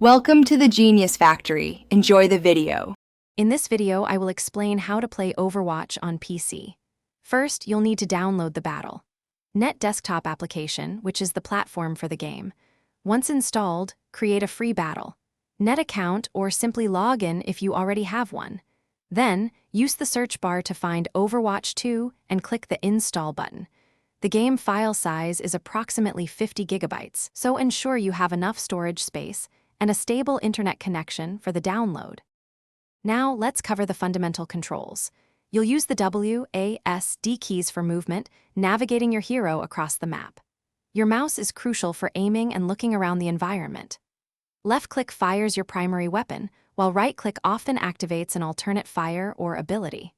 Welcome to the Genius Factory. Enjoy the video. In this video, I will explain how to play Overwatch on PC. First, you'll need to download the Battle Net desktop application, which is the platform for the game. Once installed, create a free Battle Net account or simply log in if you already have one. Then, use the search bar to find Overwatch 2 and click the Install button. The game file size is approximately 50 gigabytes, so ensure you have enough storage space and a stable internet connection for the download. Now, let's cover the fundamental controls. You'll use the W, A, S, D keys for movement, navigating your hero across the map. Your mouse is crucial for aiming and looking around the environment. Left-click fires your primary weapon, while right-click often activates an alternate fire or ability.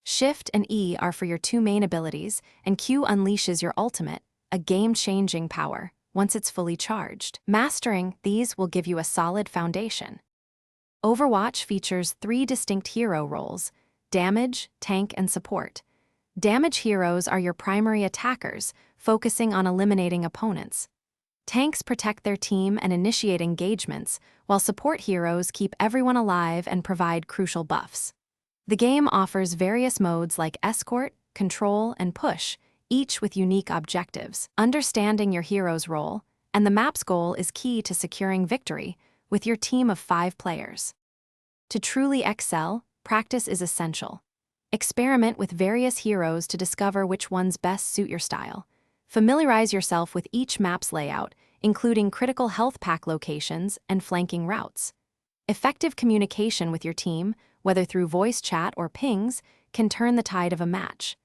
Shift and E are for your two main abilities, and Q unleashes your ultimate, a game-changing power, once it's fully charged. Mastering these will give you a solid foundation. Overwatch features 3 distinct hero roles: damage, tank, and support. Damage heroes are your primary attackers, focusing on eliminating opponents. Tanks protect their team and initiate engagements, while support heroes keep everyone alive and provide crucial buffs. The game offers various modes like Escort, Control, and Push, each with unique objectives. Understanding your hero's role and the map's goal is key to securing victory with your team of 5 players. To truly excel, practice is essential. Experiment with various heroes to discover which ones best suit your style. Familiarize yourself with each map's layout, including critical health pack locations and flanking routes. Effective communication with your team, whether through voice chat or pings, can turn the tide of a match.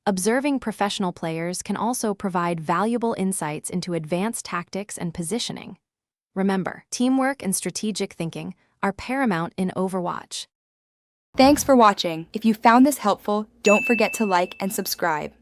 Observing professional players can also provide valuable insights into advanced tactics and positioning. Remember, teamwork and strategic thinking are paramount in Overwatch. Thanks for watching. If you found this helpful, don't forget to like and subscribe.